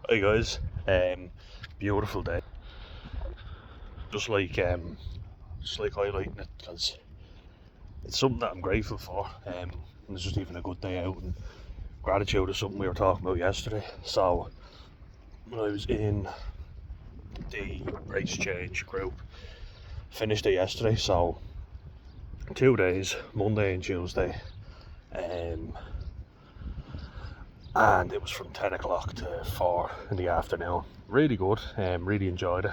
Hey guys, beautiful day. Just like highlighting it because it's something that I'm grateful for. And it's just even a good day out, and gratitude is something we were talking about yesterday. So when I was in the race change group, finished it yesterday. So 2 days, Monday and Tuesday, um, and it was from 10 o'clock to 4 in the afternoon. Really good. Really enjoyed it,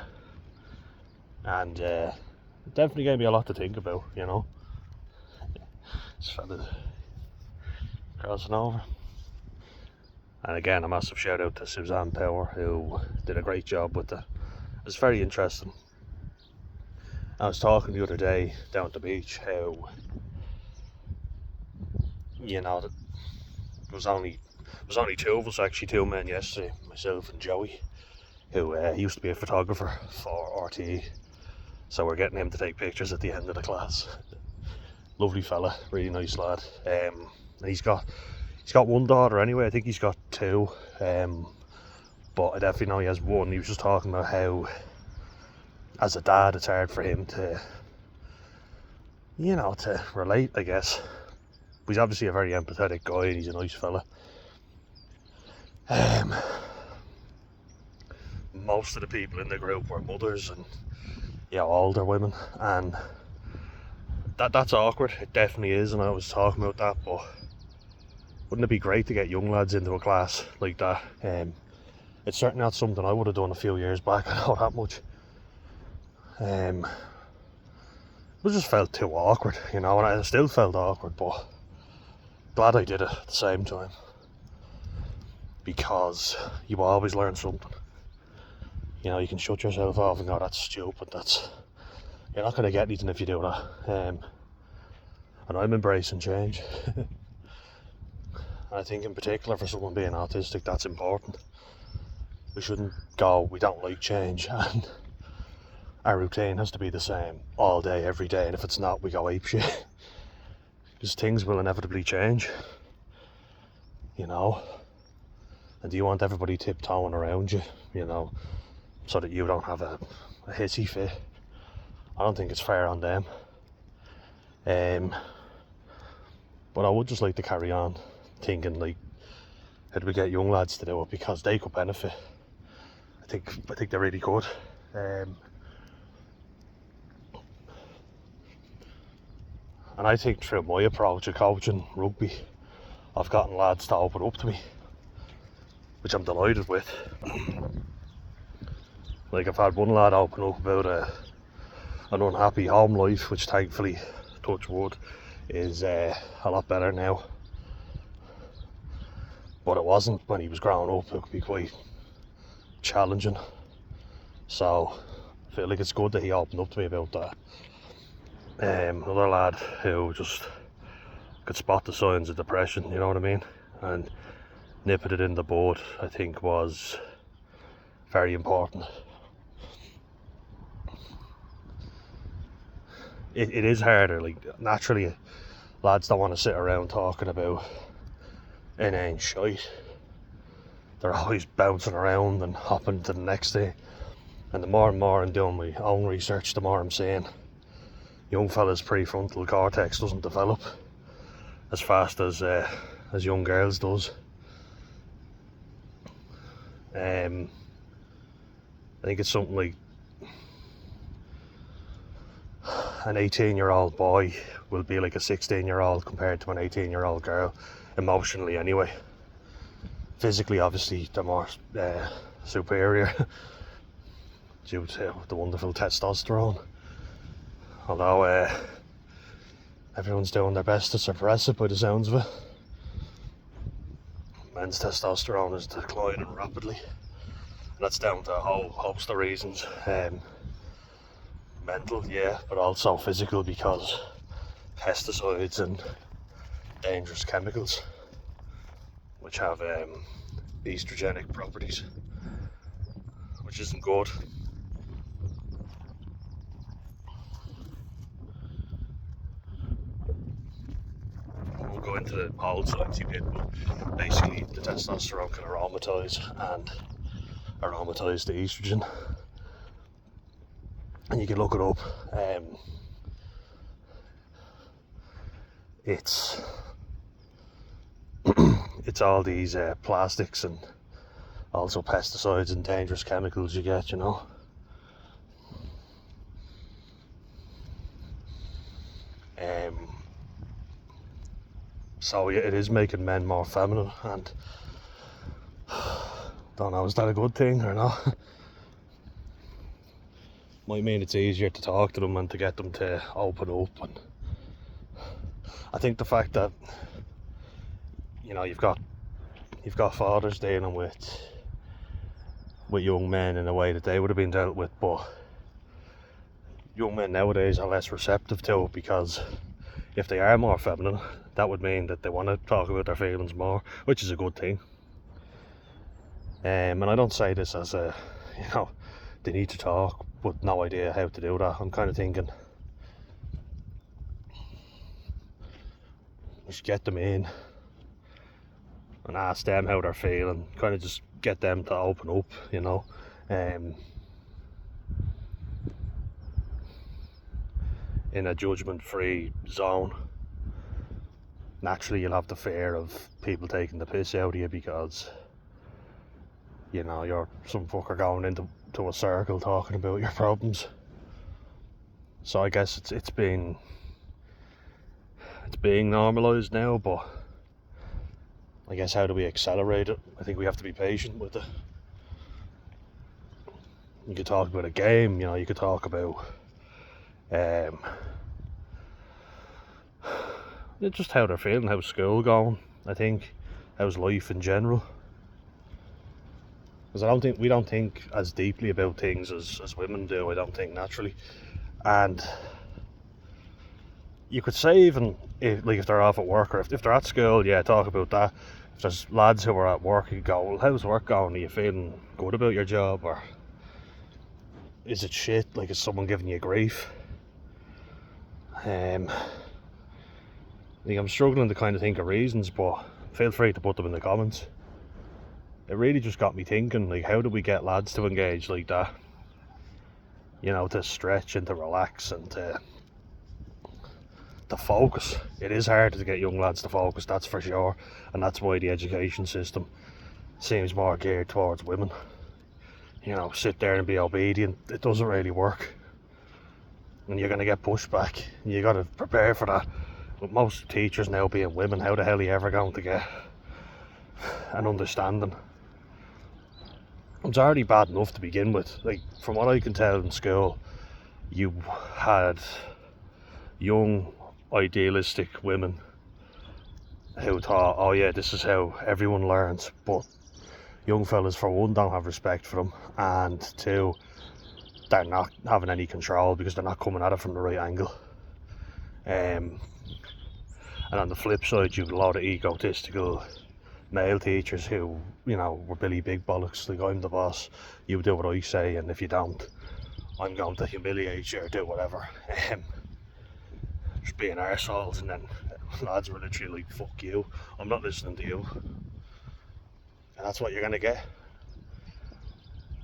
and it definitely gave me a lot to think about. Just fella crossing over. And again, a massive shout out to Suzanne Power, who did a great job with it. It's very interesting. I was talking the other day down at the beach how that it was only two of us, actually two men yesterday, myself and Joey, who used to be a photographer for RTE. So we're getting him to take pictures at the end of the class. Lovely fella, really nice lad. And he's got one daughter anyway. I think he's got two, but I definitely know he has one. He was just talking about how, as a dad, it's hard for him to relate, I guess. He's obviously a very empathetic guy, and he's a nice fella. Most of the people in the group were mothers and older women, and that's awkward. It definitely is, and I was talking about that. But wouldn't it be great to get young lads into a class like that? It's certainly not something I would have done a few years back. I know that much. It just felt too awkward, and I still felt awkward, but glad I did it at the same time, because you will always learn something. You can shut yourself off and go, that's stupid, you're not going to get anything if you do that. And I'm embracing change. And I think in particular for someone being autistic, that's important. We shouldn't go, we don't like change, and our routine has to be the same all day, every day, and if it's not, we go apeshit. Because things will inevitably change, and do you want everybody tiptoeing around you, so that you don't have a hissy fit? I don't think it's fair on them. But I would just like to carry on thinking, like, how do we get young lads to do it, because they could benefit. I think they're really good. And I think through my approach of coaching rugby, I've gotten lads to open up to me, which I'm delighted with. Like, I've had one lad open up about an unhappy home life, which thankfully, touch wood, is a lot better now. But it wasn't when he was growing up. It could be quite challenging. So I feel like it's good that he opened up to me about that. Another lad who just could spot the signs of depression, you know what I mean, and nipping it in the bud, I think was very important. It is harder, like, naturally lads don't want to sit around talking about inane shite. They're always bouncing around and hopping to the next day, and the more and more I'm doing my own research, the more I'm saying young fella's prefrontal cortex doesn't develop as fast as young girls does. I think it's something like an 18-year-old boy will be like a 16-year-old compared to an 18-year-old girl, emotionally anyway. Physically, obviously, they're more superior due to the wonderful testosterone. Although everyone's doing their best to suppress it by the sounds of it. Men's testosterone is declining rapidly. And that's down to a whole host of reasons. Mental, yeah, but also physical, because pesticides and dangerous chemicals, which have estrogenic properties, which isn't good. We'll go into the whole sciencey bit, but basically the testosterone can aromatise and aromatized to estrogen, and you can look it up. It's it's all these plastics and also pesticides and dangerous chemicals you get, you know. So it is making men more feminine, and don't know, is that a good thing or not? Might mean it's easier to talk to them and to get them to open up. And I think the fact that, you know, you've got fathers dealing with young men in a way that they would have been dealt with, but young men nowadays are less receptive to it, because if they are more feminine, that would mean that they want to talk about their feelings more, which is a good thing. And I don't say this as a, you know, they need to talk, but no idea how to do that. I'm kind of thinking we should get them in and ask them how they're feeling, kind of just get them to open up, you know. In a judgment-free zone. Naturally, you'll have the fear of people taking the piss out of you, because, you know, you're some fucker going into a circle talking about your problems. So I guess it's being normalised now, but I guess how do we accelerate it? I think we have to be patient with it. You could talk about a game, you know, you could talk about just how they're feeling, how's school going, I think, how's life in general. Because we don't think as deeply about things as women do, I don't think, naturally. And you could say, even if they're off at work, or if they're at school, yeah, talk about that. If there's lads who are at work, you go, well, how's work going? Are you feeling good about your job, or is it shit? Like, is someone giving you grief? I'm struggling to kind of think of reasons, but feel free to put them in the comments. It really just got me thinking, like, how do we get lads to engage like that? You know, to stretch and to relax and to focus. It is hard to get young lads to focus, that's for sure, and that's why the education system seems more geared towards women. You know, sit there and be obedient, it doesn't really work, and you're going to get pushback, and you got to prepare for that. With most teachers now being women, how the hell are you ever going to get an understanding? It's already bad enough to begin with. Like, from what I can tell in school, you had young idealistic women who thought, oh yeah, this is how everyone learns, but young fellas, for one, don't have respect for them, and two, they're not having any control because they're not coming at it from the right angle. And on the flip side, you've a lot of egotistical male teachers who, you know, were Billy Big Bollocks, like, I'm the boss, you do what I say, and if you don't, I'm going to humiliate you or do whatever. Just being arseholes, and then lads were literally like, fuck you, I'm not listening to you. And that's what you're going to get.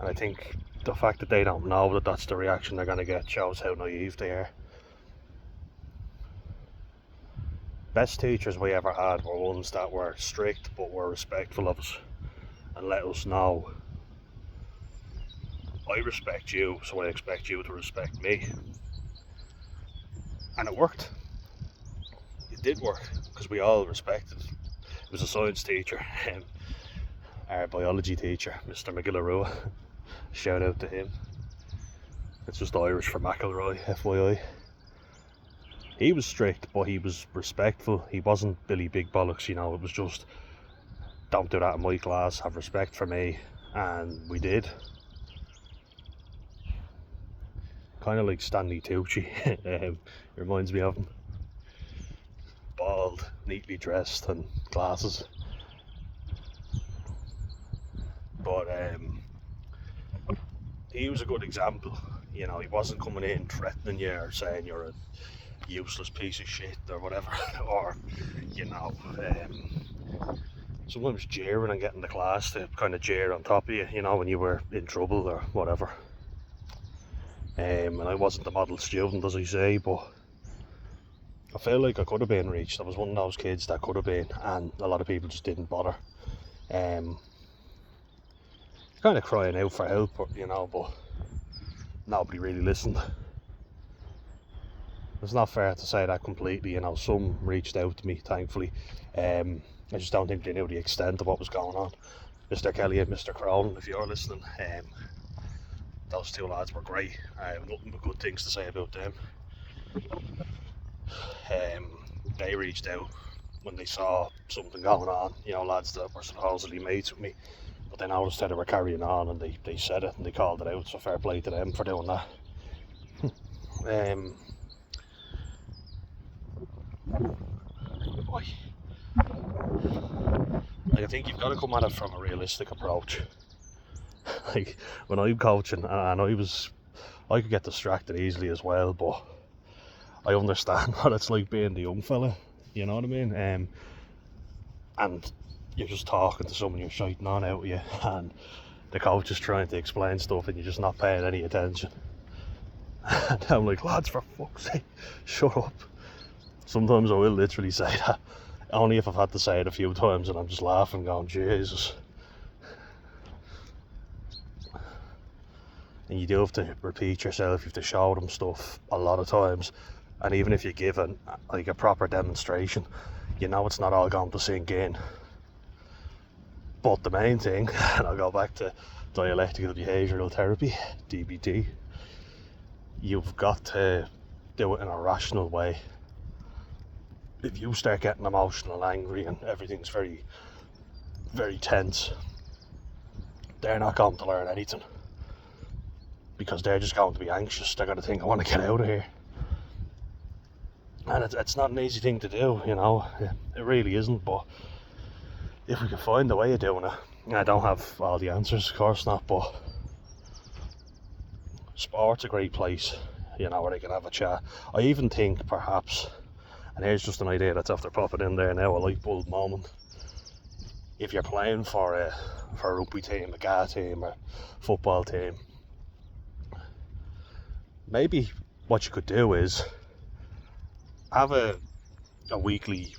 And I think the fact that they don't know that that's the reaction they're going to get shows how naive they are. Best teachers we ever had were ones that were strict but were respectful of us and let us know, I respect you, so I expect you to respect me. And it worked. It did work, because we all respected. It was a science teacher, our biology teacher, Mr. McGillaroo. Shout out to him. It's just Irish for McElroy, FYI. He was strict, but he was respectful. He wasn't Billy Big Bollocks, you know. It was just, don't do that in my class, have respect for me. And we did. Kind of like Stanley Tucci. Reminds me of him. Bald, neatly dressed, and glasses. But he was a good example. You know, he wasn't coming in threatening you or saying you're a useless piece of shit or whatever, or, you know, sometimes jeering and getting the class to kind of jeer on top of you, you know, when you were in trouble or whatever. And I wasn't the model student, as I say, but I feel like I could have been reached. I was one of those kids that could have been, and a lot of people just didn't bother. Kind of crying out for help, you know, but nobody really listened. It's not fair to say that completely, you know. Some reached out to me, thankfully. I just don't think they knew the extent of what was going on. Mr. Kelly and Mr. Crone, if you're listening, those two lads were great. I have nothing but good things to say about them. They reached out when they saw something going on, you know, lads that were supposedly mates with me, but they noticed that they were carrying on, and they said it and they called it out, so fair play to them for doing that. Like, I think you've got to come at it from a realistic approach. Like, when I'm coaching, and I could get distracted easily as well, but I understand what it's like being the young fella, you know what I mean? And you're just talking to someone, you're shouting on out of you, and the coach is trying to explain stuff and you're just not paying any attention. And I'm like, lads, for fuck's sake, shut up. Sometimes I will literally say that, only if I've had to say it a few times and I'm just laughing, going, Jesus. And you do have to repeat yourself, you have to show them stuff a lot of times. And even if you give a proper demonstration, you know it's not all going to sink in. But the main thing, and I'll go back to dialectical behavioural therapy, DBT, you've got to do it in a rational way. If you start getting emotional and angry and everything's very, very tense, they're not going to learn anything. Because they're just going to be anxious. They're going to think, I want to get out of here. And it's not an easy thing to do, you know. It really isn't, but if we can find a way of doing it, and I don't have all the answers, of course not, but sport's a great place, you know, where they can have a chat. I even think perhaps, and here's just an idea that's after popping in there now, a light bulb moment. If you're playing for a rugby team, a GA team, or football team, maybe what you could do is have a weekly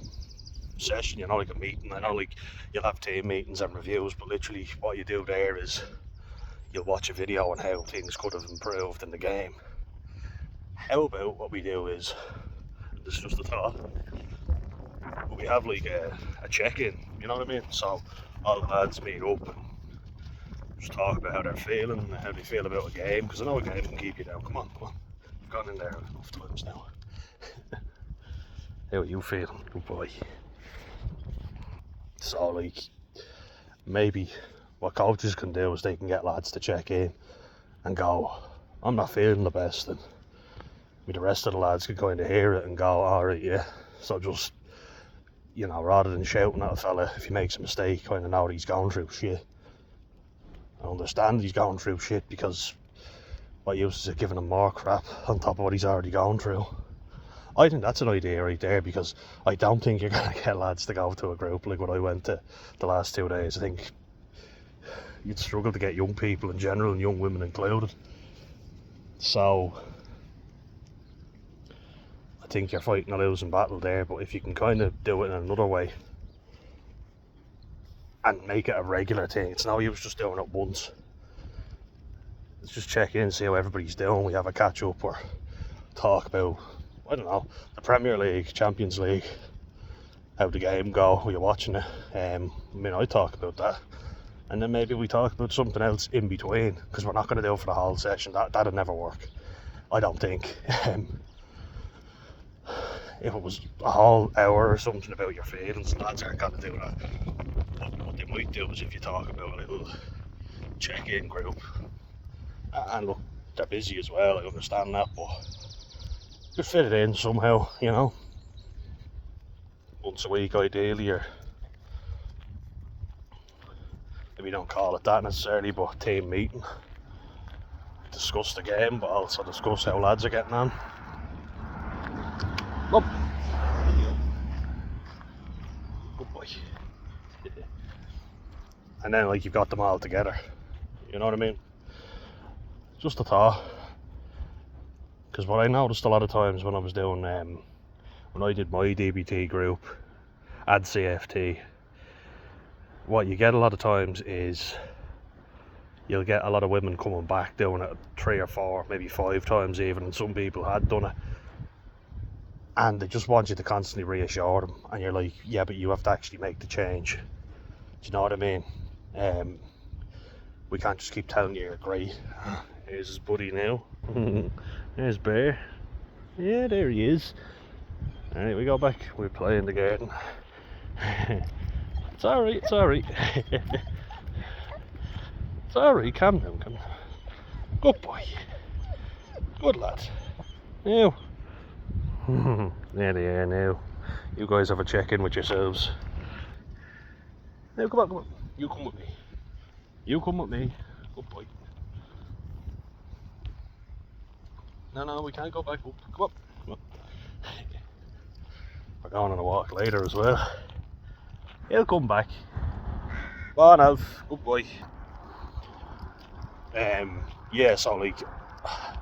session, you know, like a meeting. I know, like, you'll have team meetings and reviews, but literally what you do there is you'll watch a video on how things could have improved in the game. How about what we do is, this is just a thought, but we have like a check-in, you know what I mean? So all the lads meet up and just talk about how they're feeling and how they feel about a game, because I know a game can keep you down. Come on, you've gone in there enough times now. How are you feeling? Good boy. So, like, maybe what coaches can do is they can get lads to check in and go, I'm not feeling the best, and the rest of the lads can kind of hear it and go, alright, yeah. So just, you know, rather than shouting at a fella if he makes a mistake, kind of know that he's going through shit. I understand he's going through shit, because what use is it giving him more crap on top of what he's already gone through? I think that's an idea right there, because I don't think you're going to get lads to go to a group like what I went to the last 2 days. I think you'd struggle to get young people in general, and young women included. So I think you're fighting a losing battle there, but if you can kind of do it in another way and make it a regular thing, it's no use just doing it once. Let's just check in, see how everybody's doing. We have a catch up or talk about, I don't know, the Premier League, Champions League, how the game go, were you watching it? I mean, I talk about that, and then maybe we talk about something else in between, because we're not going to do it for the whole session. That'd never work, I don't think. If it was a whole hour or something about your feelings, lads aren't going to do that. What they might do is if you talk about a little check-in group, and look, they're busy as well, I understand that, but you could fit it in somehow, you know, once a week ideally, or maybe don't call it that necessarily, but team meeting, discuss the game, but also discuss how lads are getting on. Up. Good boy. and then like you've got them all together. You know what I mean? Just a thought. Because what I noticed a lot of times when I was doing, when I did my DBT group and CFT, what you get a lot of times is you'll get a lot of women coming back doing it 3 or 4, maybe 5 times even, and some people had done it. And they just want you to constantly reassure them, and you're like, yeah, but you have to actually make the change. Do you know what I mean? We can't just keep telling you you're great. Here's his buddy now. There's Bear. Yeah, there he is. Alright, we go back. We play in the garden. It's alright, it's alright. It's alright, calm down, calm down. Good boy. Good lad. Now. There they are now. You guys have a check-in with yourselves. Now come on, come on. You come with me. You come with me. Good boy. No, we can't go back up. Come on. Come on. We're going on a walk later as well. He'll come back. Come on, Alf. Good boy. Yeah, so like, I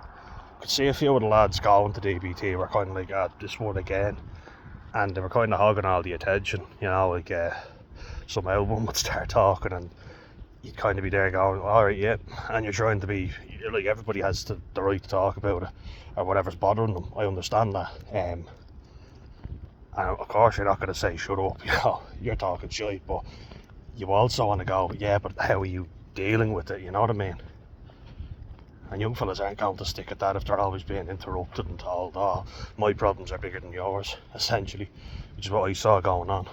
could see a few of the lads going to DBT were kind of like, this one again. And they were kind of hogging all the attention, you know, like some album would start talking and you'd kind of be there going, alright, yeah, and you're trying to be, like, everybody has the right to talk about it, or whatever's bothering them, I understand that, and of course you're not going to say, shut up, you know, you're talking shite, but you also want to go, yeah, but how are you dealing with it, you know what I mean? And young fellas aren't going to stick at that if they're always being interrupted and told, oh, my problems are bigger than yours, essentially, which is what I saw going on.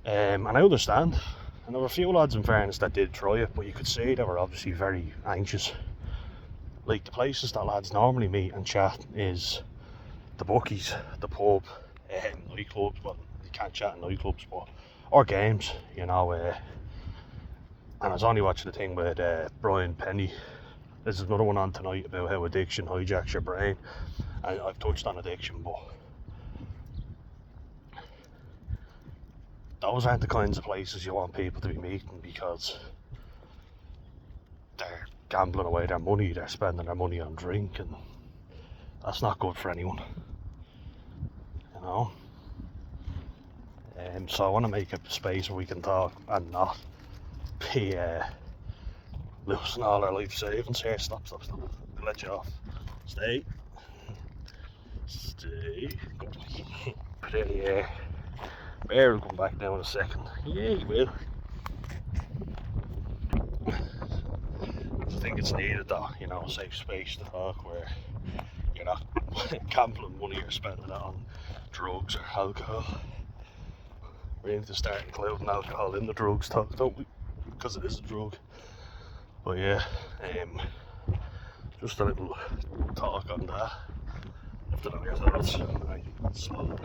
And I understand. And there were a few lads in fairness that did try it, but you could see they were obviously very anxious. Like, the places that lads normally meet and chat is the bookies, the pub, nightclubs. Well, you can't chat in nightclubs, but, or games, you know. And I was only watching the thing with Brian Penny. There's another one on tonight about how addiction hijacks your brain. And I've touched on addiction, but those aren't the kinds of places you want people to be meeting, because they're gambling away their money, they're spending their money on drink, and that's not good for anyone, you know. So I want to make a space where we can talk and not be losing all our life savings here. Stop. I'll let you off. Stay. Good boy. There. Bear will come back now in a second. Yeah, he will. I think it's needed though, you know, a safe space to talk where you're not gambling money or spending it on drugs or alcohol. We need to start including alcohol in the drugs talk, don't we? Because it is a drug. But yeah, just a little talk on that. Have to know your thoughts. Right, slow.